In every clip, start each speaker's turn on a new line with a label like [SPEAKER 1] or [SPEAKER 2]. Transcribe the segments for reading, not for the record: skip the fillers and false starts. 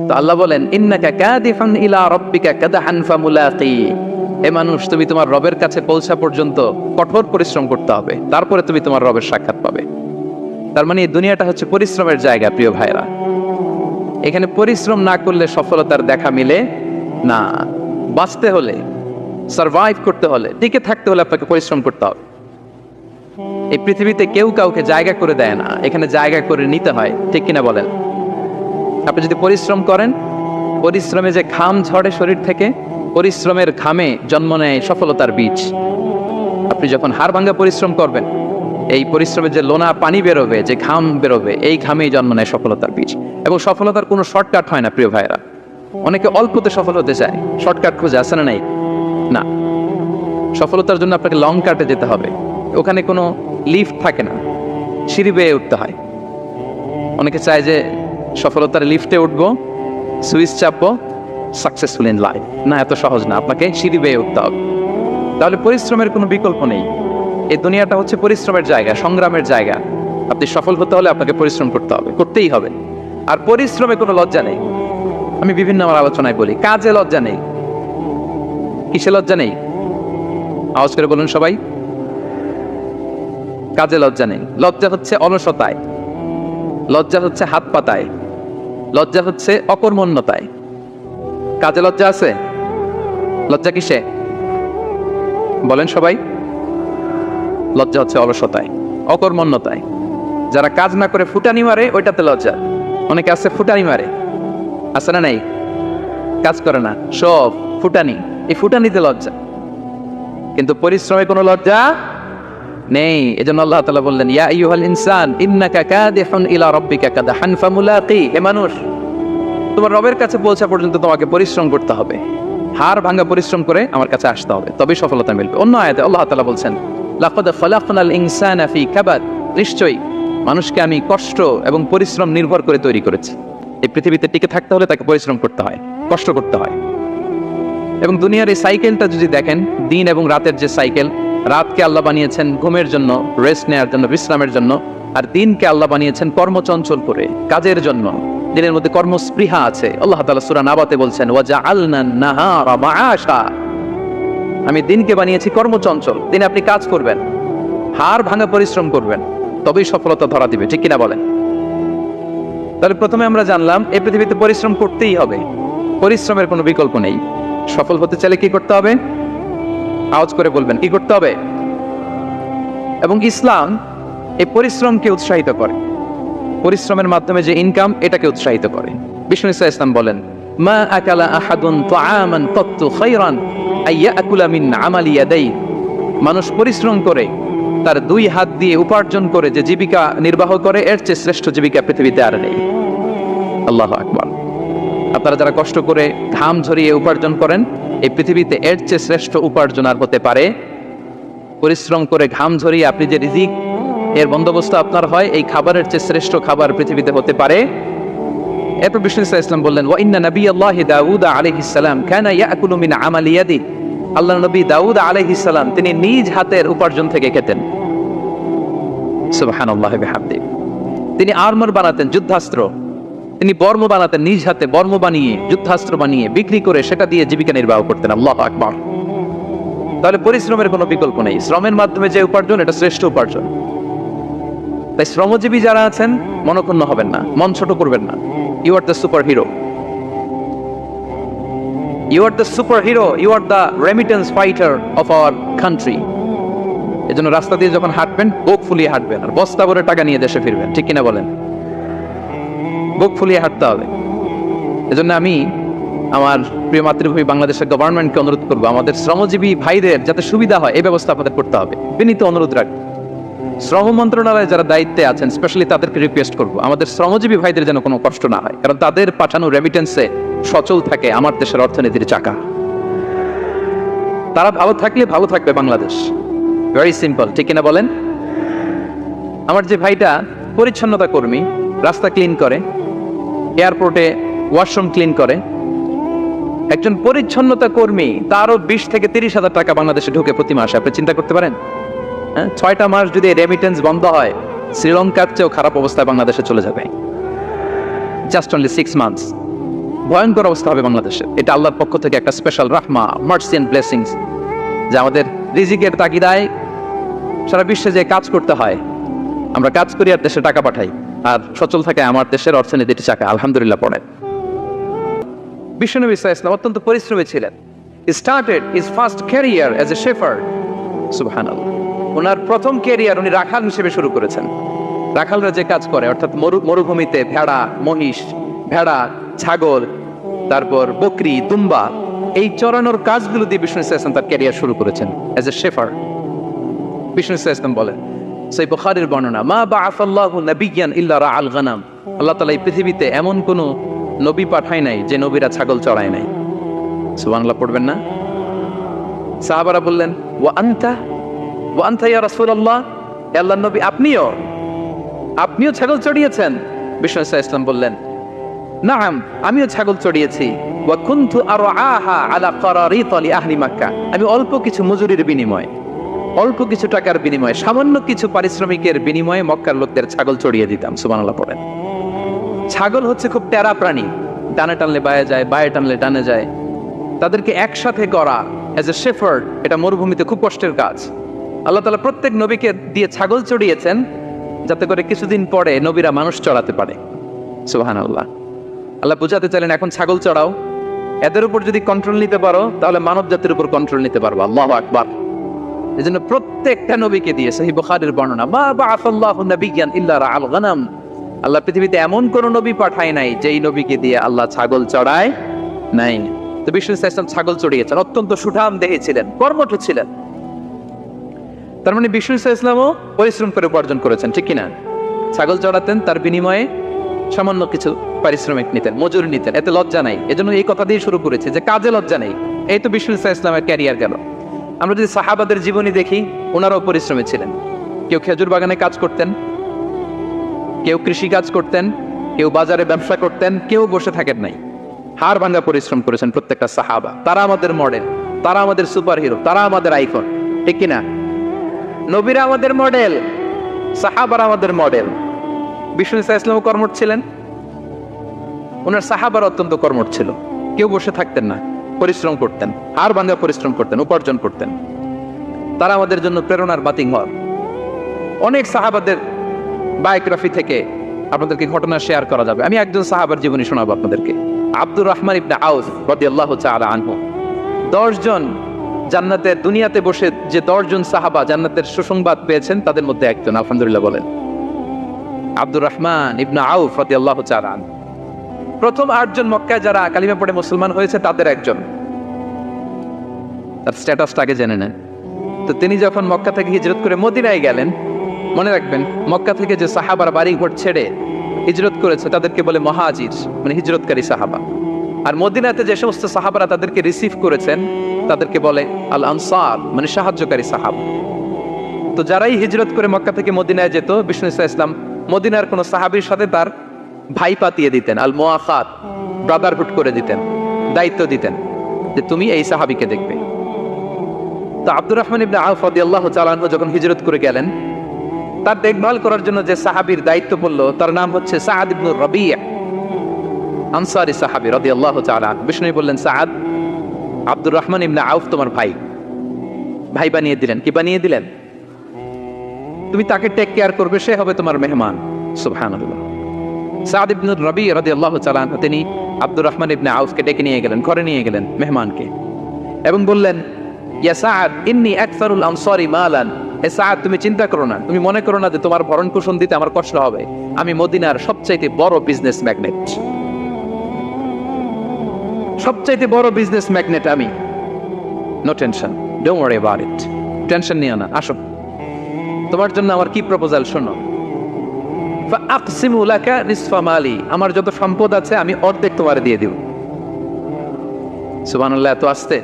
[SPEAKER 1] তো আল্লাহ বলেন ইন্নাকা কাদিফুন ইলা রাব্বিকা কাদহান ফামুলাকি, হে মানুষ তুমি তোমার রবের কাছে পৌঁছা পর্যন্ত কঠোর পরিশ্রম করতে হবে, তারপরে তুমি তোমার রবের সাক্ষাৎ পাবে। তার মানে এই দুনিয়াটা হচ্ছে পরিশ্রমের জায়গা প্রিয় ভাইরা। এখানে পরিশ্রম না করলে সফলতার দেখা মিলে না। বাঁচতে হলে, সারভাইভ করতে হলে, টিকে থাকতে হলে আপনাকে পরিশ্রম করতে হবে। এই পৃথিবীতে কেউ কাউকে জায়গা করে দেয় না, এখানে জায়গা করে নিতে হয়, ঠিক কিনা বলেন? আপনি যদি পরিশ্রম করেন, পরিশ্রমে যে ঘাম ঝরে শরীর থেকে, পরিশ্রমের ঘামে জন্ম নেয় সফলতার বীজ। আপনি যখন হাড় ভাঙা পরিশ্রম করবেন, এই পরিশ্রমে যে লোনা পানি বেরোবে, যে ঘাম বেরোবে, এই ঘামেই জন্ম নেয় সফলতার বীজ। এবং সফলতার কোনো শর্টকাট হয় না প্রিয় ভাইরা। অনেকে অল্পতে সফল হতে চায়, শর্টকাট খুঁজে, আসে না নাই? না, সফলতার জন্য আপনাকে লং কাটে যেতে হবে। ওখানে কোনো লিফট থাকে না, সিঁড়ি বেয়ে উঠতে হয়। অনেকে চায় যে সফলতার লিফটে উঠবো, সুইচ চাপবো, সাকসেসফুল ইন লাইফ। না, এত সহজ না, আপনাকে সিঁড়ি বেয়ে উঠতে হবে। তাহলে পরিশ্রমের কোনো বিকল্প নেই। এই দুনিয়াটা হচ্ছে পরিশ্রমের জায়গা, সংগ্রামের জায়গা। আপনি সফল হতে হলে আপনাকে পরিশ্রম করতে হবে, করতেই হবে। আর পরিশ্রমে কোনো লজ্জা নেই। আমি বিভিন্ন আমার আলোচনায় বলি, কাজে লজ্জা নেই। কিসে লজ্জা নেই? আওয়াজ করে বলুন সবাই। কাজে লজ্জা নেই। লজ্জা হচ্ছে অলসতায়, লজ্জা হচ্ছে হাত পাতায়, লজ্জা হচ্ছে অকর্মণ্যতায়। কাজে লজ্জা আছে? লজ্জা কিসে বলেন সবাই? লজ্জা হচ্ছে অলসতায়, অকর্মণ্যতায়। যারা কাজ না করে ফুটানি মারে, ওইটাতে লজ্জা। অনেকে আছে ফুটানি মারে, আছে না নাই? কাজ করে না, সব ফুটানি, এই ফুটানিতে লজ্জা। কিন্তু পরিশ্রমে কোনো লজ্জা নেই। এজন্য আল্লাহ তাআলা বললেন ইয়া আইয়ুহাল ইনসান ইন্নাকা কাদিহুন ইলা রাব্বিকা কাদহান ফামুলাকি, হে মানুষ তোমার রবের কাছে পৌঁছা পর্যন্ত তোমাকে পরিশ্রম করতে হবে। হাড় ভাঙা পরিশ্রম করে আমার কাছে আসতে হবে, তবেই সফলতা মিলবে। অন্য আয়াতে আল্লাহ তাআলা বলছেন লাকাদ খালাকনাল ইনসানা ফি কাবাদ, নিশ্চয়ই মানুষকে আমি কষ্ট এবং পরিশ্রম নির্ভর করে তৈরি করেছি। এই পৃথিবীতে টিকে থাকতে হলে তাকে পরিশ্রম করতে হয়, কষ্ট করতে হয়। এবং দুনিয়ার এই সাইকেলটা যদি দেখেন, দিন এবং রাতের যে সাইকেল, রাতকে আল্লাহ বানিয়েছেন ঘুমের জন্য, রেস্ট নেওয়ার জন্য, বিশ্রামের জন্য। আর দিনকে আল্লাহ বানিয়েছেন কর্মচঞ্চল করে, কাজের জন্য। দিনের মধ্যে কর্মস্পৃহা আছে। আল্লাহ তাআলা সূরা নাবাতে বলছেন ওয়াজআলনান নাহারা মাআশা, আমি দিনকে বানিয়েছি কর্মচঞ্চল। দিনে আপনি কাজ করবেন, হাড় ভাঙা পরিশ্রম করবেন, তবেই সফলতা ধরা দিবে, ঠিক কিনা বলেন? তাহলে প্রথমে আমরা জানলাম এই পৃথিবীতে পরিশ্রম করতেই হবে, পরিশ্রমের কোনো বিকল্প নেই। সফল হতে চাইলে কি করতে হবে? আওয়াজ করে বলবেন, কি করতে হবে? এবং ইসলাম এই পরিশ্রমকে উৎসাহিত করে, পরিশ্রমের মাধ্যমে যে ইনকাম, এটাকে উৎসাহিত করে। বিষ্ণু ইসলাম বলেন মা আকালা আহাদুন তাআমান কাত্তু খায়রান আইয়াকুলা মিন আমালি ইয়াদাই, মানুষ পরিশ্রম করে তার দুই হাত দিয়ে উপার্জন করে যে জীবিকা নির্বাহ করে, এর চেয়ে শ্রেষ্ঠ জীবিকা পৃথিবীতে আর নেই। আল্লাহু আকবার। আপনারা যারা কষ্ট করে ঘাম ঝরিয়ে উপার্জন করেন, এই পৃথিবীতে এর চেয়ে শ্রেষ্ঠ উপার্জন আর হতে পারে? পরিশ্রম করে ঘাম ঝরিয়ে আপনি যে রিজিক এর বন্দোবস্ত আপনার হয়, এই খাবারের চেয়ে শ্রেষ্ঠ খাবার পৃথিবীতে হতে পারে? এরপর বিষ্ণু ইসলাম বললেন ওয়া ইন্না নাবিয়াল্লাহি দাউদ আলাইহিস সালাম কানা ইয়াকুলু মিন আমালি ইয়াদি, আল্লাহর নবী দাউদ আলাইহিস সালাম তিনি নিজ হাতের উপার্জন থেকে খেতেন। সুবহানাল্লাহি বিহামদিহি। তিনি আর্মার বানাতেন, যুদ্ধাস্ত্র, তিনি বর্ম বানাতেন, নিজ হাতে বর্ম বানিয়ে, যুদ্ধাস্ত্র বানিয়ে বিক্রি করে সেটা দিয়ে জীবিকা নির্বাহ করতেন। আল্লাহু আকবার। তাহলে পরিশ্রমের কোনো বিকল্প নেই। শ্রমের মাধ্যমে যে উপার্জন, এটা শ্রেষ্ঠ উপার্জন। তাই শ্রমজীবী যারা আছেন, মনক্ষুণ্ণ হবেন না, মন ছোট করবেন না। You are the super hero, you are the super hero, you are the remittance fighter of our country. এজন্য রাস্তা দিয়ে যখন হাঁটবেন, বুক ফুলিয়ে হাঁটবেন, আর বস্তা ভরে টাকা নিয়ে দেশে ফিরবেন, ঠিক কিনা বলেন? বুক ফুলিয়ে হাঁটতে হবে। এজন্য আমি আমার প্রিয় মাতৃভূমি বাংলাদেশের গভর্নমেন্টকে অনুরোধ করবো, আমাদের শ্রমজীবী ভাইদের যাতে সুবিধা হয়, এই ব্যবস্থা আপনাদের করতে হবে। বিনীত অনুরোধ রাখবো। শ্রম মন্ত্রণালয়ে যারা দায়িত্বে আছেন, স্পেশালি তাদেরকে রিকোয়েস্ট করবো, আমাদের শ্রমজীবী ভাইদের যেন কোনো কষ্ট না হয়, কারণ তাদের পাঠানো রেমিটেন্সে সচল থাকে আমার দেশের অর্থনীতির চাকা। তারা ভালো থাকলে ভালো থাকবে বাংলাদেশ। ভেরি সিম্পল, ঠিক কিনা বলেন? আমার যে ভাইটা পরিচ্ছন্নতা কর্মী, রাস্তা ক্লিন করে, এয়ারপোর্টে ওয়াশরুম ক্লিন করে, একজন পরিচ্ছন্নতা কর্মী, তারও 20 থেকে 30 হাজার টাকা বাংলাদেশে ঢুকে প্রতি মাসে। আপনি চিন্তা করতে পারেন? 6টা মাস যদি রেমিটেন্স বন্ধ হয়, শ্রীলঙ্কার চেয়েও খারাপ অবস্থায় বাংলাদেশে চলে যাবে। Just only 6 months. ভয়ঙ্কর অবস্থা হবে বাংলাদেশে। এটা আল্লাহর পক্ষ থেকে একটা স্পেশাল রাহমা, মার্সি এন্ড ব্লেসিংস, যে আমাদের রিজিকের তাগিদায় সারা বিশ্বে যে কাজ করতে হয়, আমরা কাজ করি আর দেশে টাকা পাঠাই, আর সচল থাকে আমার দেশের অর্থনীতির চাকা। আলহামদুলিল্লাহ পড়ে। বিশ্বনবী সাল্লাল্লাহু আলাইহি ওয়াসাল্লাম অত্যন্ত পরিশ্রমী ছিলেন। He started his first career as a shepherd. সুবহানাল্লাহ। ওনার প্রথম ক্যারিয়ার উনি রাখাল হিসেবে শুরু করেছেন। রাখালরা যে কাজ করে, অর্থাৎ মরুভূমিতে ভেড়া, মহিষ, ভেড়া, ছাগল, তারপর বকরি, দুম্বা, এই চরানোর কাজগুলো দিয়ে বিষ্ণু সাল্লাল্লাহু আলাইহি ওয়াসাল্লাম তার ক্যারিয়ার শুরু করেছেন এজ এ শেফার্ড। বিষ্ণু সাল্লাল্লাহু আলাইহি ওয়াসাল্লাম বলেন, সহিহ বুখারীর বর্ণনা, মা বাআসাল্লাহু নাবিয়্যান ইল্লা রাআল গানাম। আল্লাহ তাআলা এই পৃথিবীতে এমন কোন নবী পাঠায় নাই যে নবীরা ছাগল চড়ায় নাই। সুবহানাল্লাহ পড়বেন না? সাহাবারা বললেন, ওয়া আনতা ইয়া রাসূলুল্লাহ, হে আল্লাহর নবী আপনিও ছাগল চড়িয়েছেন? বিষ্ণু সাল্লাল্লাহু আলাইহি ওয়াসাল্লাম বললেন, নাআম, আমিও ছাগল চড়িয়েছি। ওয়া কুনতু আরআহা আলা কারারিত লি আহলি মক্কা। আমি অল্প কিছু মজুরির বিনিময়ে, অল্প কিছু টাকার বিনিময়ে, সামান্য কিছু পারিশ্রমিকের বিনিময়ে মক্কার লোকদের ছাগল চড়িয়ে দিতাম। সুবহানাল্লাহ পড়েন। ছাগল হচ্ছে খুব টেরা প্রাণী, ডানে টানলে বায়ে যায়, বায়ে টানলে ডানে যায়। তাদেরকে একসাথে করা এজ এ শেফার্ড, এটা মরুভূমিতে খুব কষ্টের কাজ। আল্লাহ তাআলা প্রত্যেক নবীকে দিয়ে ছাগল চড়িয়েছেন যাতে করে কিছুদিন পরে নবীরা মানুষ চড়াতে পারে। সুবহানাল্লাহ। আল্লাহ বুঝাতে চাইলেন, এখন ছাগল চড়াও, এদের উপর যদি কন্ট্রোল নিতে পারো তাহলে মানব জাতির উপর কন্ট্রোল নিতে পারবো। আল্লাহু আকবার। এজন্য প্রত্যেকটা নবীকে দিয়ে, সহিহ বুখারীর বর্ণনা, মা বাআসাল্লাহু নাবিয়্যান ইল্লা রাআল গানাম। আল্লাহ পৃথিবীতে এমন কোন নবী পাঠায় নাই যেই নবীকে দিয়ে আল্লাহ ছাগল চড়ায় নাই। তো বিষ্ণু সাল্লাল্লাহু আলাইহি ওয়াসাল্লাম ছাগল চড়িয়েছেন, অত্যন্ত সুঠাম দেহে ছিলেন, কর্মঠ ছিলেন। তার মানে বিষ্ণু সাল্লাল্লাহু আলাইহি ওয়াসাল্লামও পরিশ্রম করে উপার্জন করেছেন, ঠিক কিনা? ছাগল চড়াতেন, তার বিনিময়ে সামান্য কিছু পারিশ্রমিক নিতেন, মজুরি নিতেন, এতে লজ্জা নাই। এজন্য এই কথা দিয়ে শুরু করেছে যে কাজে লজ্জা নেই। এই তো বিষ্ণু সাল্লাল্লাহু আলাইহি ওয়াসাল্লামের ক্যারিয়ার গেল। আমরা যদি সাহাবাদের জীবনী দেখি, ওনারাও পরিশ্রমী ছিলেন। কেউ খেজুর বাগানে কাজ করতেন, কেউ কৃষি কাজ করতেন, কেউ বাজারে ব্যবসা করতেন, কেউ বসে থাকেন নাই। হাড় ভাঙা পরিশ্রম করেছেন প্রত্যেকটা সাহাবা। তারা আমাদের মডেল, তারা আমাদের সুপার হিরো, তারা আমাদের আইকন, ঠিক কিনা? নবীরা আমাদের মডেল, সাহাবারা আমাদের মডেল। বিষ্ণু সাল্লাল্লাহু আলাইহি ওয়াসাল্লাম কর্মঠ ছিলেন, ওনার সাহাবারা অত্যন্ত কর্মঠ ছিল। কেউ বসে থাকতেন না, পরিশ্রম করতেন, হাড় ভাঙা পরিশ্রম করতেন, উপার্জন করতেন। তারা আমাদের জন্য প্রেরণার বাতিঘর। অনেক সাহাবাদের বায়োগ্রাফি থেকে আপনাদেরকে ঘটনা শেয়ার করা যাবে। আমি একজন সাহাবার জীবনী শোনাবো আপনাদেরকে। আব্দুর রহমান ইবনে আউফ রাদিয়াল্লাহু তাআলা আনহু। 10 জন জান্নাতের, দুনিয়াতে বসে যে 10 জন সাহাবা জান্নাতের সুসংবাদ পেয়েছেন তাদের মধ্যে একজন। আলহামদুলিল্লাহ বলেন। আব্দুর রহমান ইবনে আউফ রাদিয়াল্লাহু তাআলা আনহু প্রথম 8 জন মক্কায় যারা কালিমা পড়ে মুসলমান হয়েছে তাদের একজন। তার স্ট্যাটাসটাকে জেনে নেন। তো তিনি যখন মক্কা থেকে হিজরত করে মদিনায় গেলেন, মনে রাখবেন মক্কা থেকে যে সাহাবারা বাড়ি ঘর ছেড়ে হিজরত করেছে তাদেরকে বলে মহাজির, মানে হিজরতকারী সাহাবা। আর মদিনাতে যে সমস্ত সাহাবারা তাদেরকে রিসিভ করেছেন তাদেরকে বলে আল আনসার, মানে সাহায্যকারী সাহাবা। তো যারাই হিজরত করে মক্কা থেকে মদিনায় যেত, বিষ্ণু সাল্লাল্লাহু আলাইহি ওয়াসাল্লাম মদিনার কোন সাহাবীর সাথে তার ভাই পাতিয়ে দিতেন, আল মুআখাত, ব্রাদারহুড করে দিতেন, দায়িত্ব দিতেন যে তুমি এই সাহাবীকে দেখবে। তো আব্দুর রহমান ইবনে আউফ রাদিয়াল্লাহু তাআলা আনহু যখন হিজরত করে গেলেন, তার দেখভাল করার জন্য যে সাহাবীর দায়িত্ব পড়লো তার নাম হচ্ছে সাআদ ইবনে রাবি', আনসারী সাহাবী রাদিয়াল্লাহু তাআলা। বিষ্ণু বললেন, সাআদ, আব্দুর রহমান ইবনে আউফ তোমার ভাই, ভাই বানিয়ে দিলেন। কি বানিয়ে দিলেন? তুমি তাকে টেক কেয়ার করবে, সে হবে তোমার মেহমান। সুবহানাল্লাহ। সাআদ ইবনে রাবি' রাদিয়াল্লাহু তাআলা তিনি আব্দুর রহমান ইবনে আউফকে ডেকে নিয়ে গেলেন, ঘরে নিয়ে গেলেন মেহমানকে, এবং বললেন, ইয়া সাআদ ইন্নী আকসারুল আনসারি মালান। হে সাআদ, তুমি চিন্তা করো না, তুমি মনে করো না যে তোমার ভরণ পোষণ দিতে আমার কষ্ট হবে। আমি মদিনার সবচাইতে বড় বিজনেস ম্যাগনেট, সবচাইতে বড় বিজনেস ম্যাগনেট আমি। No tension, don't worry about it. Tension নিও না, আসো, তোমার জন্য আমার কি প্রপোজাল শোনো। ফাআকসিমু লাকা নিসফা মালি, আমার যত সম্পদ আছে আমি অর্ধেক তোমারে দিয়ে দেব। সুবহানাল্লাহ। এত আসতে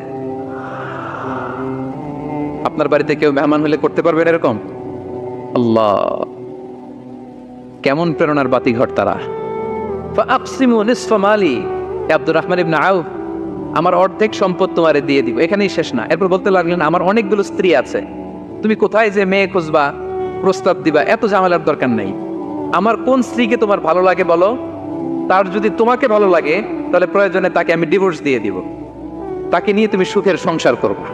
[SPEAKER 1] আপনার বাড়িতে কেউ মেহমান হলে করতে পারবেন এরকম? আল্লাহ, কেমন প্রেরণার বাতিঘর তারা। ফাআকসিমু নিসফা মালি, আব্দুর রহমান ইবনে আউফ, আমার অর্ধেক সম্পদ তোমারে দিয়ে দিব। এখানেই শেষ না, এরপর বলতে লাগলেন, আমার অনেকগুলো স্ত্রী আছে, তুমি কোথায় যে মেয়ে খুঁজবা, প্রস্তাব দিবা, এত ঝামেলার দরকার নাই। আমার কোন স্ত্রীকে তোমার ভালো লাগে বলো, তার যদি তোমাকে ভালো লাগে তাহলে প্রয়োজনে তাকে আমি ডিভোর্স দিয়ে দিব, তাকে নিয়ে তুমি সুখের সংসার করবা।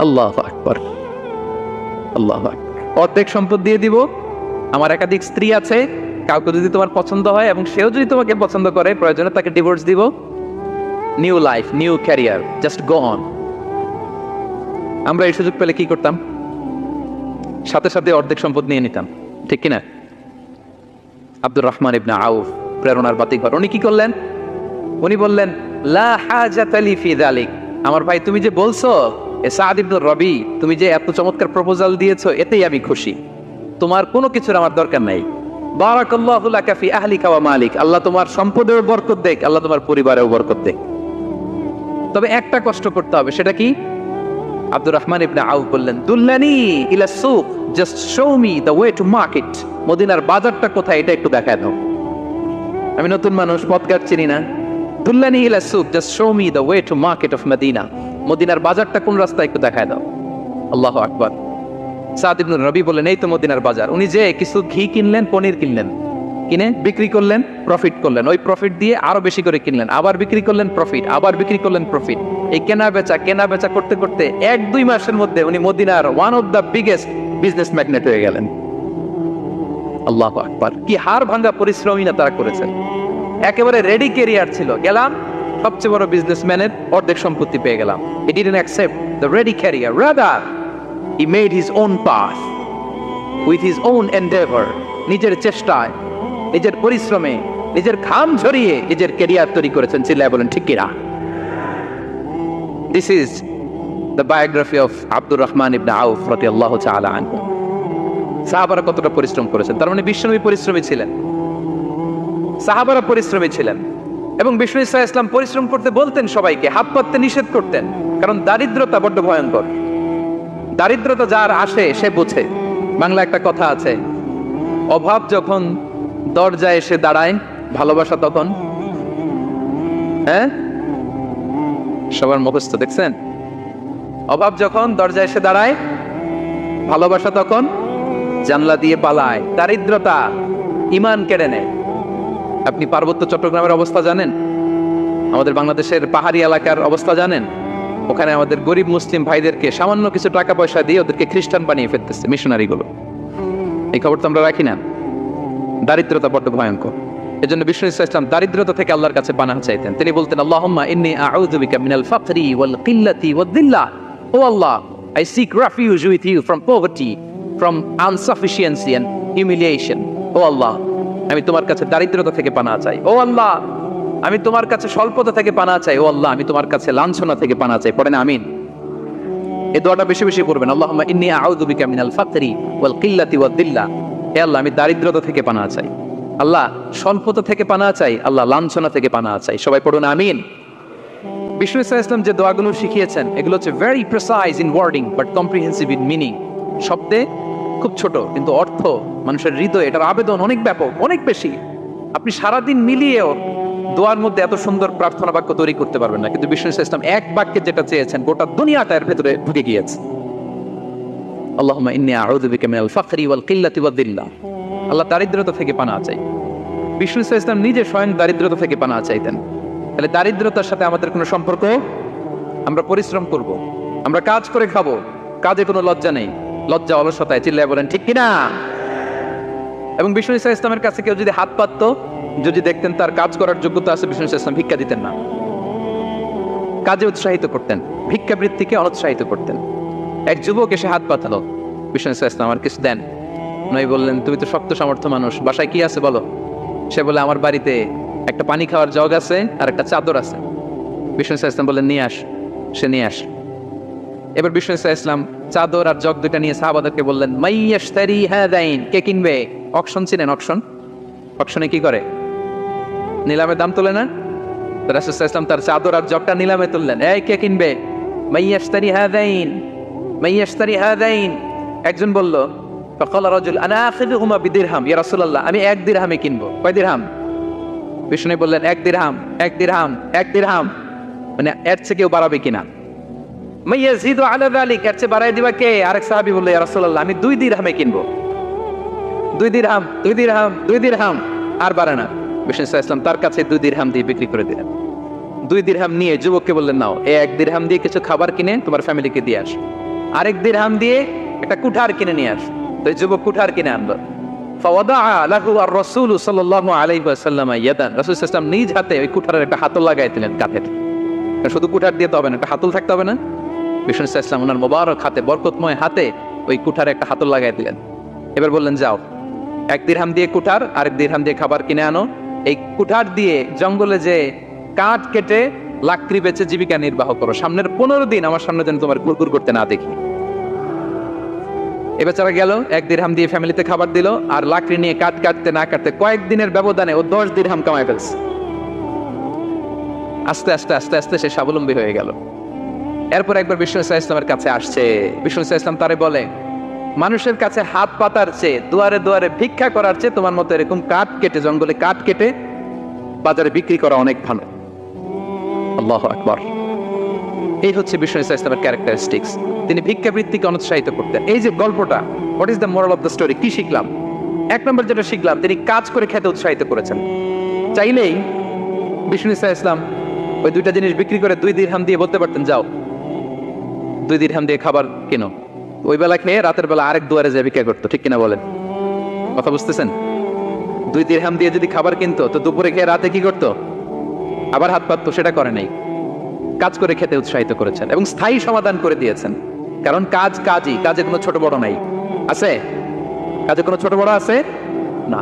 [SPEAKER 1] আল্লাহু আকবার, আল্লাহু আকবার। অর্ধেক সম্পদ দিয়ে দিব, আমার একাধিক স্ত্রী আছে, কাউকে যদি তোমার পছন্দ হয় এবং সেও যদি তোমাকে পছন্দ করে প্রয়োজনে তাকে ডিভোর্স দিব, new life, new career, just go on. আমরা এই সুযোগ পেলে কি করতাম? সাথে সাথে অর্ধেক সম্পদ নিয়ে নিতাম, ঠিক কিনা? আব্দুর রহমান ইবনে আউফ, প্রেরণার বাতিঘর, উনি কি করলেন? উনি বললেন, লা হাজাতা লি ফি যালিক। আমার ভাই, তুমি যে বলছো সাদ ইবনে রবি, তুমি যে এত চমৎকার প্রপোজাল দিয়েছো, এতেই আমি খুশি, তোমার কোনো কিছুর আমার দরকার নাই। বারাকাল্লাহু লাকা ফি আহলিকা ওয়া মালিক, আল্লাহ তোমার সম্পদেও বরকত দেখ, আল্লাহ তোমার পরিবারেও বরকত দেখ। তবে একটা কষ্ট করতে হবে, সেটা কি? আব্দুর রহমান ইবনে আউফ বললেন, দুল্লানি ইলা সুক, just show me the way to market. মদিনার বাজারটা কোথায় এটা একটু দেখায় দাও। আমি নতুন মানুষ, পথঘাট চিনি না। দুল্লানি ইলা সুক, just show me the way to market of Medina. মদিনার বাজারটা কোন রাস্তা একটু দেখায় দাও। আল্লাহু আকবার। সাদ ইবনে রবি বললেন, এই তো মদিনার বাজার। উনি যে কিছু ঘি কিনলেন, পনির কিনলেন, কিনে বিক্রি করলেন, প্রফিট করলেন। ওই প্রফিট দিয়ে আরো বেশি করে কিনলেন, আবার বিক্রি করলেন, প্রফিট, আবার বিক্রি করলেন, প্রফিট। এই কেনা বেচা করতে করতে 1-2 মাসের মধ্যে উনি মদিনার one of the biggest business magnate হয়ে গেলেন। আল্লাহু আকবার। কি হাড় ভাঙা পরিশ্রমী না তারা করেছেন। একেবারে রেডি ক্যারিয়ার ছিল, গেলাম সবচেয়ে বড় বিজনেসম্যানের অর্ধেক সম্পত্তি পেয়ে গেলাম। He didn't accept the ready career, rather he made his own path with his own endeavor. নিজের চেষ্টায়, নিজের পরিশ্রমে, নিজের ঘাম ঝরিয়ে নিজের ক্যারিয়ার তৈরি করেছেন। চিল্লায় বলেন ঠিক কিনা? This is the biography of Abdur Rahman ইবনে আউফ রাদিয়াল্লাহু তাআলা আনহু। সাহাবারা কতটা পরিশ্রম করেছেন, তার মানে বিশ্বনবী পরিশ্রমী ছিলেন, সাহাবারা পরিশ্রমী ছিলেন। এবং বিষ্ণু ইসা ইসলাম পরিশ্রম করতে বলতেন সবাইকে, হাত পাততে নিষেধ করতেন, কারণ দারিদ্রতা বড্ড ভয়ঙ্কর। দারিদ্রতা যার আসে সে বুঝে। বাংলা একটা কথা আছে, অভাব যখন দরজায় এসে দাঁড়ায়, ভালোবাসা তখন, হ্যাঁ সবার মুখস্থ, দেখছেন? অভাব যখন দরজায় এসে দাঁড়ায়, ভালোবাসা তখন জানলা দিয়ে পালায়। দারিদ্রতা ঈমান কেড়ে নেয়। আপনি পার্বত্য চট্টগ্রামের অবস্থা জানেন? আমাদের বাংলাদেশের পাহাড়ি এলাকার অবস্থা জানেন? ওখানে আমাদের গরিব মুসলিম ভাইদেরকে সামান্য কিছু টাকা পয়সা দিয়ে ওদেরকে খ্রিস্টান বানিয়ে ফেলতেছে মিশনারি গুলো। এই খবর তো আমরা রাখি না। দারিদ্রতা বড্ড ভয়ঙ্কর। এজন্য বিষ্ণু ইসলাম দারিদ্রতা থেকে আল্লাহর কাছে পানাহ চাইতেন। তিনি বলতেন, আল্লাহুম্মা ইন্নী আউযু বিকা মিনাল ফাকরি ওয়াল কিল্লাতি ওয়াদ-দিল্লাহ। ও আল্লাহ, I seek refuge with you from poverty, from insufficiency and humiliation. ও আল্লাহ, আমি তোমার কাছে দারিদ্রতা থেকে পানাহ চাই। ও আল্লাহ, আমি তোমার কাছে স্বল্পতা থেকে পানাহ চাই। ও আল্লাহ, আমি তোমার কাছে লাঞ্ছনা থেকে পানাহ চাই। পড়েন আমিন। এই দোয়াটা বেশি বেশি পড়বেন। আল্লাহুম্মা ইন্নী আউযু বিকা মিনাল ফাকরি ওয়াল কিল্লাতি ওয়াদ-দিল্লাহ। হে আল্লাহ, আমি দারিদ্রতা থেকে পানাহ চাই। আল্লাহ, স্বল্পতা থেকে পানাহ চাই। আল্লাহ, লাঞ্ছনা থেকে পানাহ চাই। সবাই পড়ুন আমিন। বিষ্ণু ইসলাম যে দোয়াগুলো শিখিয়েছেন এগুলো হচ্ছে very precise in wording but comprehensive in meaning. শব্দে খুব ছোট, কিন্তু অর্থ মানুষের হৃদয়ে এটার আবেদন অনেক ব্যাপক, অনেক বেশি। আপনি সারাদিন মিলিয়েও দোয়ার মধ্যে এত সুন্দর প্রার্থনা বাক্য তৈরি করতে পারবেন না, কিন্তু বিষ্ণু ইসলাম এক বাক্যে যেটা চেয়েছেন গোটা দুনিয়াটা এর ভেতরে ঢুকে গিয়েছে। আল্লাহুম্মা ইন্নী আউযু বিকা মিনাল ফাকরি ওয়াল কিল্লাতি ওয়াদ-দিল্লাহ। আল্লাহ, দারিদ্রতা থেকে পানাহ চাই। বিষ্ণু ইসলাম নিজে স্বয়ং দারিদ্রতা থেকে পানাহ চাইতেন। তাহলে দারিদ্রতার সাথে আমাদের কোনো সম্পর্ক? আমরা পরিশ্রম করব, আমরা কাজ করে খাবো, কাজে কোনো লজ্জা নেই। লজ্জা অলসতায়, চিল্লায় বলেন ঠিক কিনা? এবং বিষ্ণু ইসলামের কাছে কেউ যদি হাত পাততো, যদি দেখতেন তার কাজ করার যোগ্যতা আছে, বিষ্ণু ইসলাম ভিক্ষা দিতেন না, কাজে উৎসাহিত করতেন, ভিক্ষাবৃত্তিকে অনুৎসাহিত করতেন। এক যুবক এসে হাত পাতালো, বিষ্ণু ইসলাম আমার কিছু দেন। নয় বললেন, তুমি তো শক্ত সামর্থ্য মানুষ, বাসায় কি আছে বলো? সে বলে, আমার বাড়িতে একটা পানি খাওয়ার জগ আছে আর একটা চাদর আছে। বিষ্ণু ইসলাম বললেন, নিয়ে আস। সে নিয়ে আস। এবার বিষ্ণু ইসলাম চাদর আর জগ দুইটা নিয়ে সাহাবাদেরকে বললেন, মাইয়াশতারি হাদাইন, কে কিনবে? অকশন চিনেন? অকশন, অকশনে কি করে? নিলামে দাম তোলে না? রাসূল সাল্লাল্লাহু আলাইহি ওয়াসাল্লাম তার চাদর আর জগটা নিলামে তুললেন। এই কে কিনবে? মাইয়াশতারি হাদাইন, মাইয়াশতারি হাদাইন। একজন বলল, ফাকাল রাজুল আনা আখিযুহুমা বিদিরহাম, ইয়া রাসূলুল্লাহ, আমি 1 দিরহামে কিনবো। কয় দিরহাম? বিষ্ণু বললেন, 1 দিরহাম, 1 দিরহাম, 1 দিরহাম। মানে এর চেয়ে কেউ বাড়াবে কিনা? মাইয়াজিদু আলা যালিক, এর চেয়ে বাড়ায় দিবা কে? আরেক সাহাবী বলল, ইয়া রাসূলুল্লাহ, আমি 2 দিরহামে কিনবো। 2 দিরহাম, 2 দিরহাম, 2 দিরহাম। আর বাড়ে না। বিষ্ণু ইসলাম তার কাছে 2 দিরহাম দিয়ে বিক্রি করে দিলেন। 2 দিরহাম নিয়ে যুবককে বললেন, নাও, এই 1 দিরহাম দিয়ে কিছু খাবার কিনে তোমার ফ্যামিলিকে দিয়ে আস, আরেক দিরহাম দিয়ে একটা কুঠার কিনে নিয়ে আস। তো এই যুবক কুঠার কিনে আনলো। ফাওয়াদাআ লাহু আর-রাসূল সাল্লাল্লাহু আলাইহি ওয়াসাল্লাম ইয়াদান, রাসূল সাল্লাল্লাহু আলাইহি ওয়াসাল্লাম নিজ হাতে ওই কুঠারের একটা হাতল লাগাই দিলেন কাঠের। শুধু কুঠার দিয়ে তো হবে না, একটা হাতল থাকতে হবে না? বিষ্ণু সাল্লাল্লাহু আলাইহি ওয়াসাল্লাম ওনার মোবারক হাতে, বরকতময় হাতে ওই কুঠারে একটা হাতল লাগাই দিলেন। এবার বললেন, যাও, 1 দিরহাম দিয়ে কুঠার, আরেক দিরহাম দিয়ে খাবার কিনে আনো। এই কুঠার দিয়ে জঙ্গলে যে কাঠ কেটে লাকড়ি বেচে জীবিকা নির্বাহ করো। সামনের 15 দিন আমার সামনে যেন তোমার গুড়গুড় করতে না দেখি। এ বেচারা গেল, 1 দিরহাম দিয়ে ফ্যামিলিতে খাবার দিল, আর লাকড়ি নিয়ে কাঠ কাটতে না কাটতে কয়েকদিনের ব্যবধানে ও 10 দিরহাম কামাই ফেলছে। আস্তে আস্তে আস্তে আস্তে সে স্বাবলম্বী হয়ে গেল। এরপর একবার বিষ্ণু ইসলামের কাছে আসছে। বিষ্ণু ইসলাম তারে বলে, মানুষের কাছে হাত পাতার চেয়ে, দুয়ারে দুয়ারে ভিক্ষা করার চেয়ে তোমার মতো এরকম কাঠ কেটে, জঙ্গলে কাঠ কেটে বাজারে বিক্রি করা অনেক ভালো। আল্লাহু আকবার। এই হচ্ছে বিষ্ণু ইসলামের ক্যারেক্টারিস্টিক্স। তিনি ভিক্ষাবৃত্তিকে অনুৎসাহিত করতেন। এই যে গল্পটা, what is the moral of the story? কি শিখলাম? 1 নম্বর যেটা শিখলাম, তিনি কাজ করে খেতে উৎসাহিত করেছেন। চাইলেই বিষ্ণু ইসলাম ওই 2টা জিনিস বিক্রি করে 2 দিরহাম দিয়ে বলতে পারতেন, যাও 2 দিরহাম দিয়ে খাবার কিনো। ওই বেলা খেয়ে রাতের বেলা আরেক দুয়ারে যে ভিক্ষা করতো, ঠিক কিনা বলেন? কথা বুঝতেছেন? 2 দিরহাম দিয়ে যদি খাবার কিনতো, তো দুপুরে খেয়ে রাতে কি করতো? আবার হাত পাততো। সেটা করে নাই। কাজ করে খেতে উৎসাহিত করেছেন এবং স্থায়ী সমাধান করে দিয়েছেন। কারণ কাজ কাজই, কাজে কোনো ছোট বড় নাই। আছে? কাজে কোনো ছোট বড় আছে না।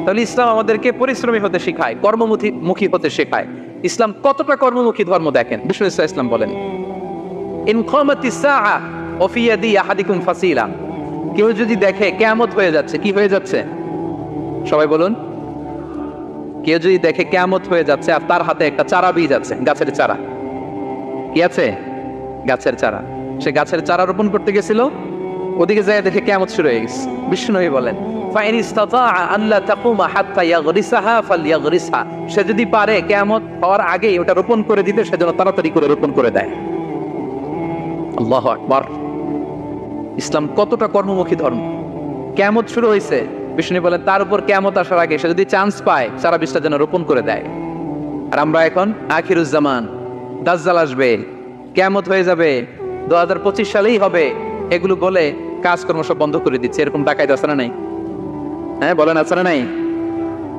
[SPEAKER 1] তাহলে ইসলাম আমাদেরকে পরিশ্রমী হতে শেখায়, কর্মমুখী হতে শেখায়। ইসলাম কতটা কর্মমুখী ধর্ম দেখেন। বিষ্ণু ইসলাম বলেন, ইন কামাতিস সাআ ওয়া ফি ইয়াদি আহাদিকুম ফাসিলা। কেউ যদি দেখে কিয়ামত হয়ে যাচ্ছে, কি হয়ে যাচ্ছে? সবাই বলুন। কেউ যদি দেখে কিয়ামত হয়ে যাচ্ছে আর তার হাতে একটা চারা বীজ আছে, গাছের চারা। কি আছে? গাছের চারা। সে গাছের চারা রোপণ করতে গেছিল, ওদিকে যায় দেখে কিয়ামত শুরু হয়ে গেছে। বিষ্ণু নবী বলেন, ফাইন ইসতাতা আল্লা তাকুমা হাত্তা ইয়াগরিসাহা ফালইয়াগরিসহা। সে যদি পারে কিয়ামত হওয়ার আগেই ওটা রোপণ করে দিতে, সেজন্য তাড়াতাড়ি করে রোপণ করে দেয়। আল্লাহু আকবার। ইসলাম কতটা কর্মমুখী ধর্ম। কিয়ামত শুরু হয়েছে, বিষ্ণু বলেন তার উপর কিয়ামত আসার আগে সে যদি চান্স পায়, চারা বীজটা যেন রোপণ করে দেয়। আর আমরা এখন আখিরুজ্জামান, দাজ্জাল আসবে, কিয়ামত হয়ে যাবে, 2025 সালেই হবে, এগুলো বলে কাজকর্ম সব বন্ধ করে দিচ্ছে। এরকম ডাকাইত আছে না নাই? হ্যাঁ বলেন, আছে না নাই?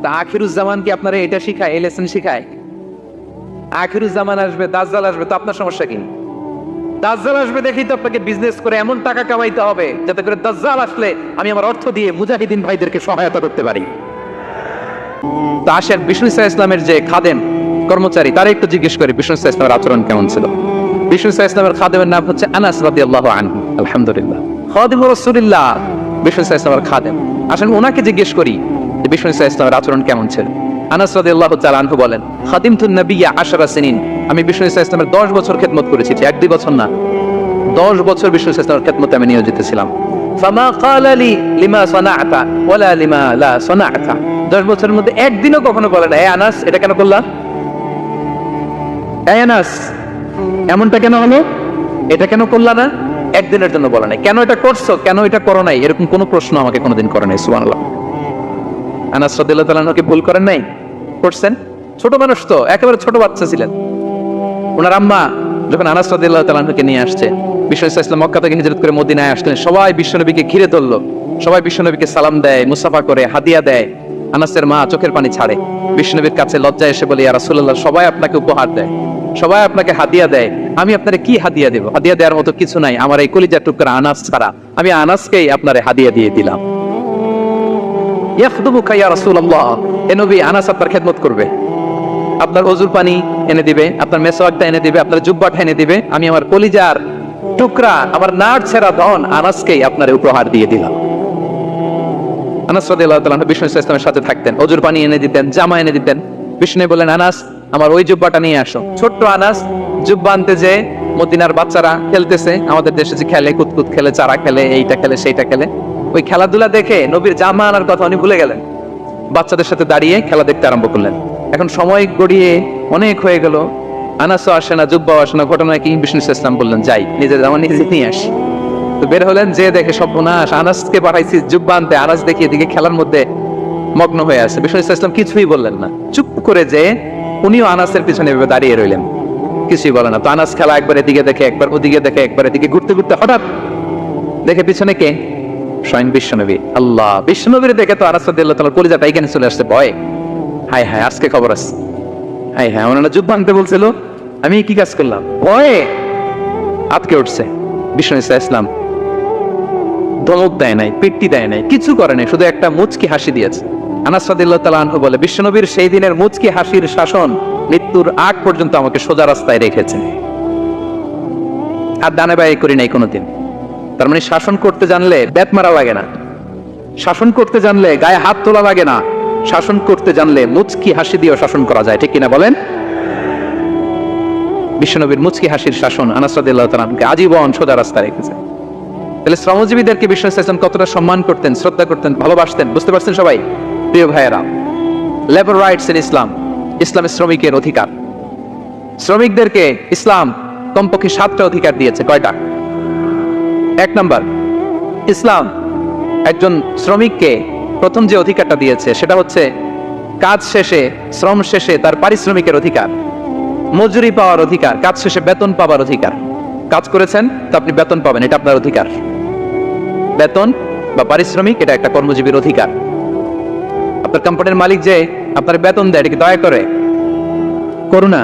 [SPEAKER 1] তা আখিরুজ্জামান কি আপনারা এটা শিখায়, এই লেসন শিখায়? আখিরুজ্জামান আসবে, দাজ্জাল আসবে, তো আপনার সমস্যা কি? দাজ্জাল আসবে দেখি তো আপনাকে বিজনেস করে এমন টাকা কামাইতে হবে যাতে করে দাজ্জাল আসলে আমি আমার অর্থ দিয়ে মুজাহিদিন ভাইদেরকে সহায়তা করতে পারি। তা আসেন বিষ্ণু ইসলামের যে খাদেম, কর্মচারী, তারা একটু জিজ্ঞেস করি বিষ্ণু ইসলামের আচরণ কেমন ছিল। বিষ্ণু ইসলামের খাদেমের নাম হচ্ছে আনাস রাদিয়াল্লাহু আনহু। আলহামদুলিল্লাহ, খাদিমুর রাসূলুল্লাহ, বিষ্ণু ইসলামের খাদেম। আসেন ওনাকে জিজ্ঞেস করি যে বিষ্ণু ইসলামের আচরণ কেমন ছিল। আনাস রাদিয়াল্লাহু তাআলা আনহু বলেন, খাদিমতুন নবিয়্যা 10 সিনিন। আমি বিষ্ণু ইসলামের 10 বছর খেদমত করেছি। 1-2 বছর না, 10 বছর বিষ্ণু ইসলামের খেদমতে আমি নিয়োজিত ছিলাম। ফামা ক্বালা লি লিমা সানা'তা ওয়ালা লিমা লা সানা'তা। 10 বছরের মধ্যে একদিনও কখনো বলে না, এ আনাস এটা কেন করলা, এ আনাস এমনটা কেন হলো, এটা কেন করলা না, একদিনের জন্য বলে নাই। কেন এটা করছো, কেন এটা করো নাই, এরকম কোনো প্রশ্ন আমাকে কোনোদিন করে নাই। সুবহানাল্লাহ। আনাস রাদিয়াল্লাহু তাআলা কি ভুল করেন নাই? করছেন। ছোট মানুষ তো, একেবারে ছোট বাচ্চা ছিলেন। ওনার আম্মা যখন আনাস রাদিয়াল্লাহু তাআলাকে নিয়ে আসছে, বিষ্ণু ইসলাম মক্কা থেকে হিজরত করে মদিনায় আসলেন, সবাই বিশ্বনবীকে ঘিরে ধরলো, সবাই বিশ্বনবীকে সালাম দেয়, মুসাফা করে, হাদিয়া দেয়। আনাসের মা চোখের পানি ছাড়ে, বিশ্বনবীর কাছে লজ্জায় এসে বলে, ইয়া রাসূলুল্লাহ, সবাই আপনাকে উপহার দেয়, সবাই আপনাকে হাদিয়া দেয়, আমি আপনারে কি হাদিয়া দেব? হাদিয়া দেওয়ার মতো কিছু নাই আমার এই কলিজার টুকরা আনাস ছাড়া, আমি আনাসকেই আপনারে হাদিয়া দিয়ে দিলাম। ইয়াখদুমুকা ইয়া রাসূলুল্লাহ, এ নবী, আনাস আপনার খেদমত করবে, আপনার ওযুর পানি এনে দিবে, আপনার মেসওয়াকটা এনে দিবে, আপনার জুব্বাটা এনে দিবে। আমি আমার কলিজার টুকরা, আমার নাড় ছেঁড়া ধন আনাসকেই আপনারে উপহার দিয়ে দিলাম। আনাস রাদিয়াল্লাহু তাআলা বিষ্ণু ইসলামের সাথে থাকতেন, ওযুর পানি এনে দিতেন, জামা এনে দিতেন। বিষ্ণু বলেন, আনাস আমার ওই জুব্বাটা নিয়ে আসো। ছোট্ট আনাস জুব্বা আনতে যে মদিনার বাচ্চারা খেলতেছে, আমাদের দেশে যে খেলে, কুতকুত খেলে, চারা খেলে, এইটা খেলে, সেইটা খেলে, ওই খেলাধুলা দেখে নবীর জামা আনার কথা উনি ভুলে গেলেন। বাচ্চাদের সাথে দাঁড়িয়ে খেলা দেখতে আরম্ভ করলেন। এখন সময় গড়িয়ে অনেক হয়ে গেল, আনাসও আসে না, জুব্বাও আসে না। ঘটনা কি? বিষ্ণু ইসলাম বললেন, যাই নিজের জামা নিজে নিয়ে আসি। তো বের হলেন, যে দেখে সর্বনাশ, আনাসকে পাঠাইছি জুব্বা আনতে, আনাস দেখি এদিকে খেলার মধ্যে মগ্ন হয়ে আছে। বিষ্ণু ইসলাম কিছুই বললেন না, চুপ করে যে উনিও আনাসের পিছনে এভাবে দাঁড়িয়ে রইলেন, কিছুই বলে না। তো আনাস খেলা একবার এদিকে দেখে, একবার ওদিকে দেখে, একবার এদিকে ঘুরতে ঘুরতে হঠাৎ দেখে পিছনে কে? স্বয়ং বিশ্বনবী। আল্লাহ, বিশ্বনবীর দেখে তো আনাস রাদিয়াল্লাহু তাআলার কলিজাটা এখানে চলে আসছে ভয়ে। হায় হায়, আজকে খবর আছে। হায় হায়, ওনারা যুদ্ধ ভাঙতে বলছিল, আমি কি কাজ করলাম? ভয়ে আটকে উঠছে। বিষ্ণু ইসলাম ধমক দেয় নাই, পেট্টি দেয় নাই, কিছু করে নাই, শুধু একটা মুচকি হাসি দিয়েছে। আনাস রাদিয়াল্লাহু তাআলা আনহু বলে, বিশ্বনবীর সেই দিনের মুচকি হাসির শাসন মৃত্যুর আগ পর্যন্ত আমাকে সোজা রাস্তায় রেখেছে, আর ডানে বায়ে করি নাই কোনোদিন। তার মানে শাসন করতে জানলে বেত মারা লাগে না, শাসন করতে জানলে গায়ে হাত তোলা লাগে না, শাসন করতে জানলে মুচকি হাসি দিয়েও শাসন করা যায়, ঠিক কিনা বলেন? বিশ্বনবীর মুচকি হাসির শাসন আনাস রাদিয়াল্লাহু তাআলা আনহুকে আজীবন সোজা রাস্তায় রেখেছে। তাহলে শ্রমজীবীদেরকে বিষ্ণু ইসলাম কতটা সম্মান করতেন, শ্রদ্ধা করতেন, ভালোবাসতেন, বুঝতে পারছেন সবাই? প্রিয় ভাইয়েরা, লেবার রাইটস ইন ইসলাম, ইসলামের শ্রমিকের অধিকার। শ্রমিকদেরকে ইসলাম কমপক্ষে 7টা অধিকার দিয়েছে। কয়টা? 1 নাম্বার, ইসলাম একজন শ্রমিককে প্রথম যে অধিকারটা দিয়েছে সেটা হচ্ছে কাজ শেষে, শ্রম শেষে তার পারিশ্রমিকের অধিকার, মজুরি পাওয়ার অধিকার, কাজ শেষে বেতন পাওয়ার অধিকার। কাজ করেছেন তো আপনি বেতন পাবেন, এটা আপনার অধিকার। বেতন বা পারিশ্রমিক এটা একটা কর্মজীবীর অধিকার। আপনার কোম্পানির মালিক যে আপনার বেতন দেয়, এটা কি দয়া করে? করুণা?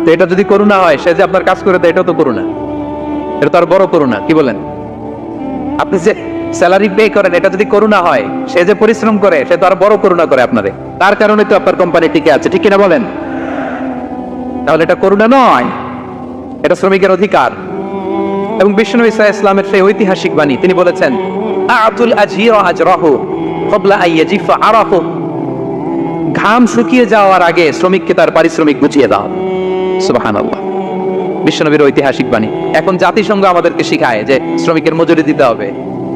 [SPEAKER 1] তো এটা যদি করুণা হয়, সে যে আপনার কাজ করে দেয়, এটাও তো করুণা, এটা তো আর বড় করুণা, কি বলেন? আপনি যে স্যালারি পে করেন, এটা যদি করুণা হয়, সে যে পরিশ্রম করে, সে তো আর বড় করুণা করে আপনারে, তার কারণে তো আপনার কোম্পানি টিকে আছে, ঠিক কিনা বলেন? তাহলে এটা করুণা নয়, এটা শ্রমিকের অধিকার। এবং বিষ্ণু ঈসা ইসলামের সেই ঐতিহাসিক বাণী, তিনি বলেছেন, আতুল আজহিরা আজরাহু ক্বাবলা আন ইয়াজিফা আরাহু, ঘাম শুকিয়ে যাওয়ার আগে শ্রমিককে তার পারিশ্রমিক বুঝিয়ে দাও। সুবহানাল্লাহ, বিশ্বনবীর ঐতিহাসিক বাণী। এখন জাতিসংঘ আমাদেরকে শিখায় যে শ্রমিকের মজুরি দিতে হবে,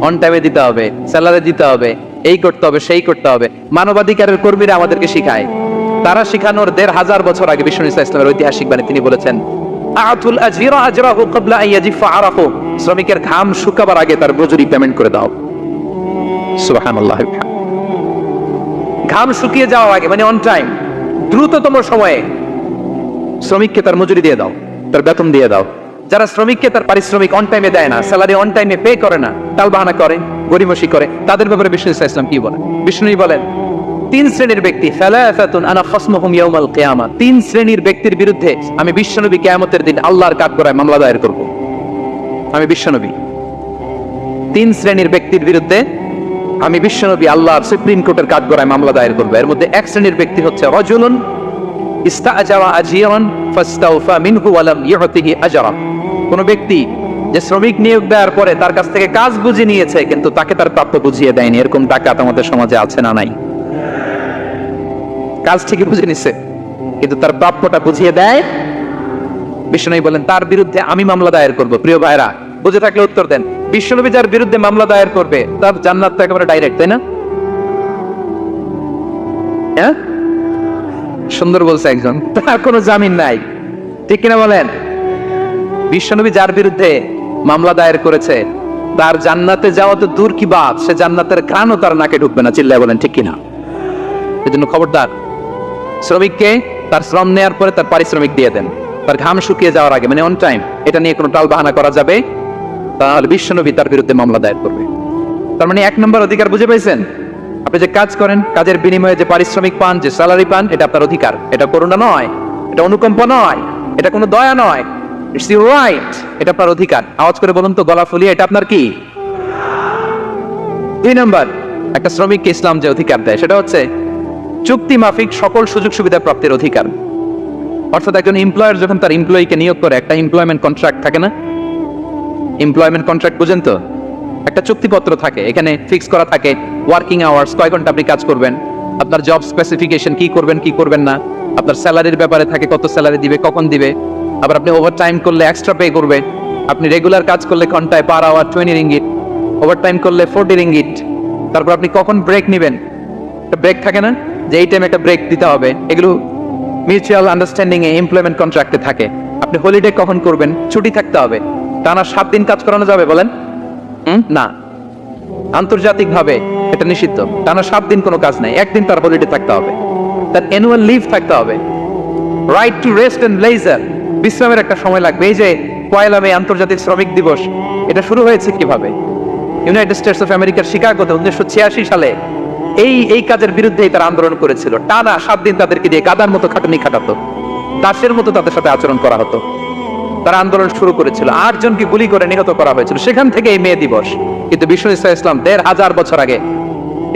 [SPEAKER 1] অন টাইমে দিতে হবে, স্যালারি দিতে হবে, এই করতে হবে, সেই করতে হবে। মানবাধিকারের কর্মীরা আমাদেরকে শিখায়, তারা শিখানোর 1500 বছর আগে বিষ্ণু ঈসা ইসলামের ঐতিহাসিক বাণী, তিনি বলেছেন, আতুল আজহিরা আজরাহু ক্বাবলা আন ইয়াজিফা আরাহু, শ্রমিকের ঘাম শুকাবার আগে তার মজুরি পেমেন্ট করে দাও। সুবহানাল্লাহ, ঘাম শুকিয়ে যাওয়ার আগে মানে অন টাইম, দ্রুততম সময়ে শ্রমিককে তার মজুরি দিয়ে দাও, তার বেতন দিয়ে দাও। যারা শ্রমিককে তার পারিশ্রমিক অন টাইমে দেয় না, স্যালারি অন টাইমে পে করে না, টালবাহানা করে, গরিমসি করে, তাদের ব্যাপারে বিষ্ণু ঈসা ইসলাম কি বলেন? বিষ্ণুই বলেন, 3 শ্রেণীর ব্যক্তি, সালাসাতুন আনা খাসমুহুম ইয়াউমাল কিয়ামা, 3 শ্রেণীর ব্যক্তির বিরুদ্ধে আমি বিশ্বনবী কিয়ামতের দিন আল্লাহর কাঠগড়ায় মামলা দায়ের করব। আমি বিশ্বনবী 3 শ্রেণীর ব্যক্তির বিরুদ্ধে আমি বিশ্বনবী আল্লাহর সুপ্রিম কোর্টের কাঠগড়ায় মামলা দায়ের করব। এর মধ্যে 1 শ্রেণীর ব্যক্তি হচ্ছে রাজুলুন ইস্তাআজারা আজিরান ফাস্তাওফা মিনহু ওয়া লাম ইউতিহি আজরা, কোন ব্যক্তি যে শ্রমিক নিয়োগ দেওয়ার পরে তার কাছ থেকে কাজ বুঝে নিয়েছে কিন্তু তাকে তার প্রাপ্য বুঝিয়ে দেয়নি। এরকম ডাকাত আমাদের সমাজে আছে না নাই? কাজ ঠিকই বুঝে নিছে কিন্তু তার প্রাপ্যটা বুঝিয়ে দেয়। বিশ্বনবী বলেন, তার বিরুদ্ধে আমি মামলা দায়ের করব। প্রিয় ভাইরা, বুঝে থাকলে উত্তর দেন। বিশ্বনবী যার বিরুদ্ধে মামলা দায়ের করবে তার জান্নাত তো একেবারে ডাইরেক্ট, তাই না? হ্যাঁ, সুন্দর বলছে একজন, তার কোনো জামিন নাই, ঠিক কিনা বলেন? বিশ্বনবী যার বিরুদ্ধে মামলা দায়ের করেছে তার জান্নাতে যাওয়া তো দূর কি বাত, সে জান্নাতের ঘ্রাণও তার নাকে ঢুকবে না, চিল্লায় বলেন ঠিক কিনা? এজন্য খবরদার, শ্রমিককে তার শ্রম নেওয়ার পরে তার পারিশ্রমিক দিয়ে দেন, তার ঘাম শুকিয়ে যাওয়ার আগে মানে অন টাইম। এটা নিয়ে কোনো টাল বাহানা করা যাবে, তাহলে বিশ্বনবী তার বিরুদ্ধে মামলা দায়ের করবে। তার মানে 1 নম্বর অধিকার বুঝে পেয়েছেন? আপনি যে কাজ করেন, কাজের বিনিময়ে যে পারিশ্রমিক পান, যে স্যালারি পান, এটা আপনার অধিকার। এটা করুণা নয়, এটা অনুকম্পা নয়, এটা কোনো দয়া নয়, ইটস ইউর রাইট, এটা আপনার অধিকার। আওয়াজ করে বলুন তো গলা ফুলিয়ে, এটা আপনার কি? 2 নম্বর, একটা শ্রমিককে ইসলাম যে অধিকার দেয় সেটা হচ্ছে চুক্তি মাফিক সকল সুযোগ সুবিধা প্রাপ্তির অধিকার। অর্থাৎ একজন এমপ্লয়ার যখন তার এমপ্লয়িকে নিয়োগ করে, একটা এমপ্লয়মেন্ট কন্ট্রাক্ট থাকে না? এমপ্লয়মেন্ট কন্ট্রাক্ট বুঝেন তো? একটা চুক্তিপত্র থাকে, এখানে ফিক্স করা থাকে ওয়ার্কিং আওয়ার্স, কয় ঘন্টা আপনি কাজ করবেন, আপনার জব স্পেসিফিকেশন কি করবেন কি করবেন না, আপনার স্যালারির ব্যাপারে থাকে কত স্যালারি দিবে, কখন দিবে, আবার আপনি ওভার টাইম করলে এক্সট্রা পে করবে, আপনি রেগুলার কাজ করলে ঘন্টায় per hour 20 ringgit, overtime করলে 40 রিঙ্গিট। তারপর আপনি কখন ব্রেক নেবেন, একটা ব্রেক থাকে না যে এই টাইমে একটা ব্রেক দিতে হবে, এগুলো মিউচুয়াল আন্ডারস্ট্যান্ডিং এ এমপ্লয়মেন্ট কন্ট্রাক্টে থাকে। আপনি হলিডে কখন করবেন, ছুটি থাকতে হবে, টানা 7 দিন কাজ করানো যাবে বলেন? না। আন্তর্জাতিক ভাবে এটা নিষিদ্ধ। টানা 7 দিন কোনো কাজ নাই, একদিন তার হলিডে থাকতে হবে, তার অ্যানুয়াল লিভ থাকতে হবে। Right to rest and leisure, বিশ্রামের একটা সময় লাগবে। এই যে 1 মে আন্তর্জাতিক শ্রমিক দিবস, এটা শুরু হয়েছে কিভাবে? ইউনাইটেড স্টেটস অফ আমেরিকার শিকাগোতে 1986 সালে এই কাজের বিরুদ্ধেই তারা আন্দোলন করেছিল। টানা 7 দিন তাদেরকে দিয়ে গাদার মতো খাটুনি খাটাতো, দাসের মতো তাদের সাথে আচরণ করা হতো। তারা আন্দোলন শুরু করেছিল, 8 জনকে গুলি করে নিহত করা হয়েছিল। সেখান থেকে এই মে দিবস। কিন্তু বিশ্ব ইসলাম 1500 বছর আগে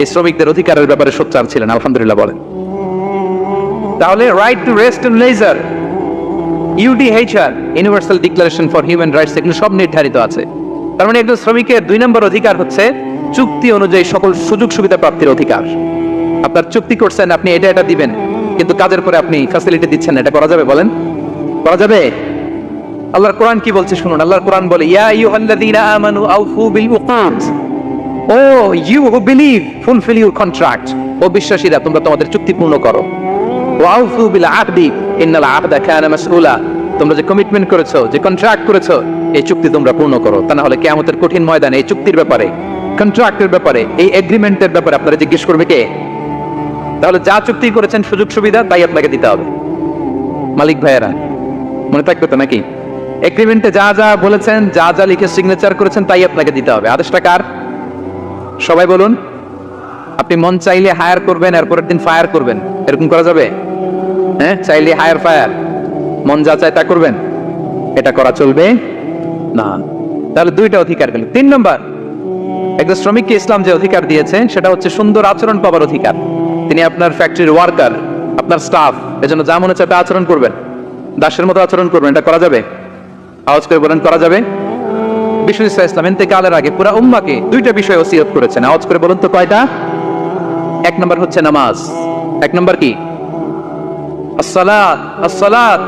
[SPEAKER 1] এই শ্রমিকদের অধিকারের ব্যাপারে সোচ্চার ছিলেন, আলহামদুলিল্লাহ বলেন। তাহলে right to rest and leisure, UDHR, universal declaration for human rights, এগুলো সব নির্ধারিত আছে। তার মানে একজন শ্রমিকের 2 নম্বর অধিকার হচ্ছে চুক্তি অনুযায়ী সকল সুযোগ সুবিধা প্রাপ্তির অধিকার। আপনার চুক্তি করছেন, আপনি এটা দিবেন, কিন্তু কাজের পরে আপনি ফ্যাসিলিটি দিচ্ছেন না, এটা করা যাবে? বলেন, করা যাবে? আল্লাহর কোরআন কি বলছে শুনুন। আল্লাহর কোরআন বলে, ইয়া আইয়ুহাল্লাযীনা আমানু আউফু বিল উকুদ, O you who believe fulfil your contract, ও বিশ্বাসীরা তোমরা তোমাদের চুক্তি পূর্ণ করো। ওয়া আউফু বিল আহদি ইন্নাল আহদা কানা মাসউলা, তোমরা যে কমিটমেন্ট করেছো, যে কন্ট্রাক্ট করেছো, এই চুক্তি তোমরা পূর্ণ করো। তা না হলে কিয়ামতের কঠিন ময়দানে এই চুক্তির ব্যাপারে, কন্ট্রাক্টের ব্যাপারে, এই এগ্রিমেন্টের ব্যাপারে আপনারা জিজ্ঞেস করবে কে? তাহলে যা চুক্তি করেছেন সুযোগ সুবিধা, তাই আপনাকে দিতে হবে। মালিক ভাইয়েরা মনে থাকবে তো নাকি? এগ্রিমেন্টে যা যা বলেছেন, যা যা লিখে সিগনেচার করেছেন, তাই আপনাকে দিতে হবে। আদেশটা কার? সবাই বলুন। আপনি মন চাইলে হায়ার করবেন, এরপরের দিন ফায়ার করবেন, এরকম করা যাবে? হ্যাঁ, চাইলে হায়ার ফায়ার, মন যা চায় তা করবেন, এটা করা চলবে না। তাহলে 2টা অধিকার গেল। 3 নম্বর, একজন শ্রমিককে ইসলাম যে অধিকার দিয়েছে সেটা হচ্ছে সুন্দর আচরণ পাবার অধিকার। তিনি আপনার ফ্যাক্টরির ওয়ার্কার, আপনার স্টাফ, এজন্য যা মনে চায় তা আচরণ করবেন, দাসের মতো আচরণ করবেন। এটা করা যাবে? আওয়াজ করে বলেন, করা যাবে? বিশ্ব ইসলাম ইন্তেকালের আগে পুরা উম্মাহকে 2টা বিষয় ওসিয়ত করেছেন। আওয়াজ করে বলুন তো কয়টা? 1 নম্বর হচ্ছে নামাজ। 1 নম্বর কি? আসসালাত। আসসালাত,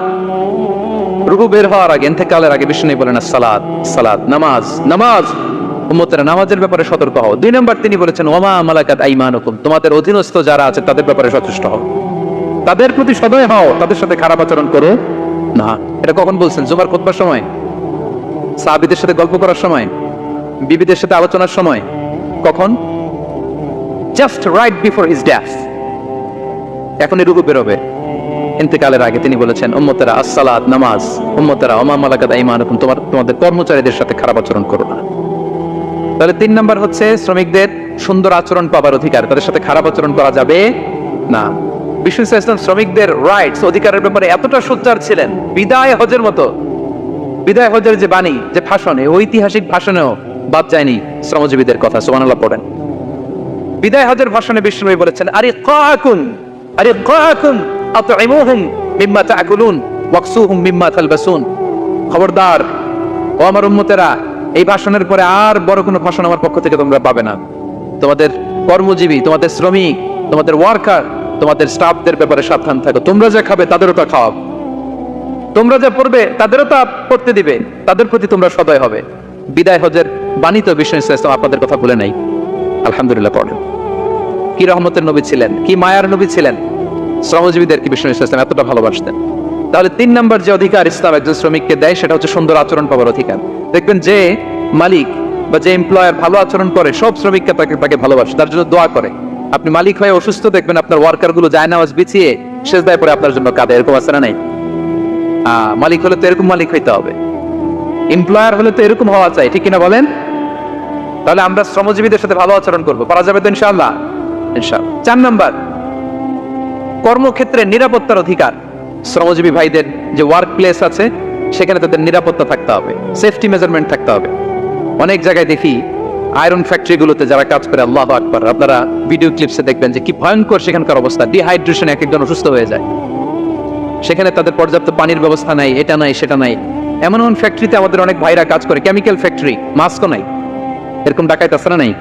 [SPEAKER 1] রূহ বের হওয়ার আগে, ইন্তেকালের আগে বিষ্ণু বলেন আসসালাত, সালাত, নামাজ, নামাজ। উম্মতেরা নামাজের ব্যাপারে সতর্ক হও। 2 নম্বর তিনি বলেছেন ওমা মালাকাত আইমানুকুম, তোমাদের অধীনস্থ যারা আছে তাদের ব্যাপারে সচেষ্ট হও, তাদের প্রতি সদয় হও, তাদের সাথে খারাপ আচরণ করো না। এটা কখন বলছেন? জুমার খুতবার সময়, সাহাবীদের সাথে গল্প করার সময়, বিবিদের সাথে আলোচনার সময়। কখন? Just right before his death, এখনই রূহ বেরোবে। ইন্তেকালের আগে তিনি বলেছেন উম্মতেরা আসসালাত, নামাজ, উম্মতেরা ওমা মালাকাত আইমানুকুম, তোমাদের কর্মচারীদের সাথে খারাপ আচরণ করো না। তাহলে 3 নম্বর হচ্ছে শ্রমিকদের সুন্দর আচরণ পাবার অধিকার, তাদের সাথে খারাপ আচরণ করা যাবে না। বিশ্ব ইসলাম শ্রমিকদের রাইটস, অধিকারের ব্যাপারে এতটা সোচ্চার ছিলেন, বিদায় হজের মতো, বিদায় হজের যে বাণী, যে ভাষণে, ঐতিহাসিক ভাষণেও বাদ যায়নি শ্রমজীবীদের কথা। সুবহানাল্লাহ পড়েন। বিদায় হজের ভাষণে বিষ্ণু বলেছেন, আরে কাকুন, আরে কাকুন আতইমুহুম মিম্মা তাকুলুন ওয়াকসুহুম মিম্মা তালবাসুন। খবরদার ও আমার উম্মতেরা, এই ভাষণের পরে আর বড় কোনো ভাষণ আমার পক্ষ থেকে তোমরা পাবে না। তোমাদের কর্মজীবী, তোমাদের শ্রমিক, তোমাদের ওয়ার্কার, তোমাদের স্টাফদের ব্যাপারে সাবধান থাকো। তোমরা যা খাবে তাদেরও তা খাওয়াও, তোমরা যা পড়বে তাদেরও তা পড়তে দিবে, তাদের প্রতি তোমরা সদয় হবে। বিদায় হজের বাণী তো বিশ্ব ইসলাম আপনাদের কথা বলে নাই, আলহামদুলিল্লাহ পড়েন। কি রহমতের নবী ছিলেন, কি মায়ার নবী ছিলেন, শ্রমজীবীদের কি বিশ্ব ইসলাম এতটা ভালোবাসতেন। তাহলে 3 নম্বর যে অধিকার ইসলাম একজন শ্রমিককে দেয় সেটা হচ্ছে সুন্দর আচরণ পাওয়ার অধিকার। দেখবেন যে মালিক বা যে এমপ্লয়ার ভালো আচরণ করে, সব শ্রমিককে তাকে ভালোবাসে, তার জন্য দোয়া করে। আপনি মালিক হয়ে অসুস্থ, দেখবেন আপনার ওয়ার্কার গুলো জায়নামাজ বিছিয়ে সেজদায় পড়ে আপনার জন্য কাঁদে, এরকম আছে না নাই? মালিক হলে তো এরকম মালিক হইতে হবে, এমপ্লয়ার হলে তো এরকম হওয়া চাই, ঠিক কিনা বলেন? তাহলে আমরা শ্রমজীবীদের সাথে ভালো আচরণ করবো, পারা যাবে তো ইনশাআল্লাহ? ইনশাআল্লাহ। 4 নম্বর, কর্মক্ষেত্রে নিরাপত্তার অধিকার। শ্রমজীবী ভাইদের যে ওয়ার্ক প্লেস আছে সেখানে তাদের নিরাপত্তা থাকতে হবে, সেফটি মেজারমেন্ট থাকতে হবে। অনেক জায়গায় দেখি আয়রন ফ্যাক্টরি গুলোতে যারা কাজ করে, আল্লাহু আকবার, আপনারা ভিডিও ক্লিপসে দেখবেন যে কি ভয়ঙ্কর সেখানকার অবস্থা। ডিহাইড্রেশনে এক একজন অসুস্থ হয়ে যায়, সেখানে তাদের পর্যাপ্ত পানির ব্যবস্থা নাই, এটা নাই সেটা নাই। এমন এমন ফ্যাক্টরিতে আমাদের অনেক ভাইরা কাজ করে, কেমিক্যাল ফ্যাক্টরি, মাস্কও নাই, এরকম ডাকাইত আছে না নাই?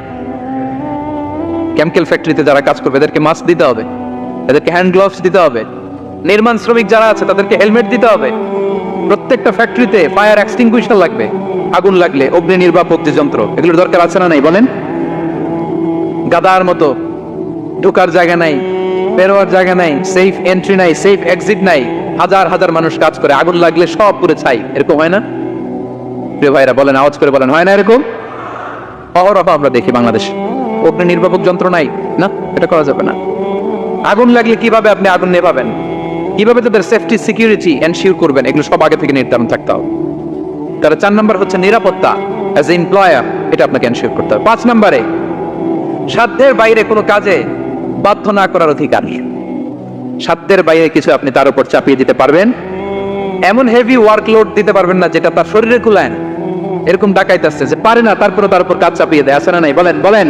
[SPEAKER 1] কেমিক্যাল ফ্যাক্টরিতে যারা কাজ করবে এদেরকে মাস্ক দিতে হবে, এদেরকে হ্যান্ড গ্লাভস দিতে হবে। নির্মাণ শ্রমিক যারা আছে তাদেরকে হেলমেট দিতে হবে। প্রত্যেকটা ফ্যাক্টরিতে ফায়ার এক্সটিংগুইশার লাগবে, আগুন লাগলে অগ্নি নির্বাপক যে যন্ত্র, এগুলোর দরকার আছে না নাই বলেন? গাদার মতো ঢোকার জায়গা নাই, বেরোয়ার জায়গা নাই, সেফ এন্ট্রি নাই, সেফ এক্সিট নাই, হাজার হাজার মানুষ কাজ করে, আগুন লাগলে সব পুরো ছাই। এরকম হয় না প্রিয় ভাইরা? বলেন, আওয়াজ করে বলেন, হয় না এরকম? অহরহ আমরা দেখি বাংলাদেশ। অগ্নি নির্বাপক যন্ত্র নাই, না, এটা করা যাবে না। আগুন লাগলে কিভাবে আপনি আগুন নেভাবেন, কিভাবে তাদের সেফটি সিকিউরিটি এনশিওর করবেন, এগুলো সব আগে থেকে নির্ধারণ থাকতে হবে। তারা 4 নম্বর হচ্ছে নিরাপত্তা, অ্যাজ এ এমপ্লয়ার, এটা আপনাকে এনশিওর করতে হবে। 5 নম্বরে সাধ্যের বাইরে কোনো কাজে বাধ্য না করার অধিকার। সাধ্যের বাইরে কিছু আপনি তার উপর চাপিয়ে দিতে পারবেন, এমন হেভি ওয়ার্কলোড দিতে পারবেন না যেটা তার শরীরে কুলায় না। এরকম ডাকাইতে আসছে যে পারে না, তারপরে তার উপর কাজ চাপিয়ে দেয়, আছে না নাই? বলেন বলেন।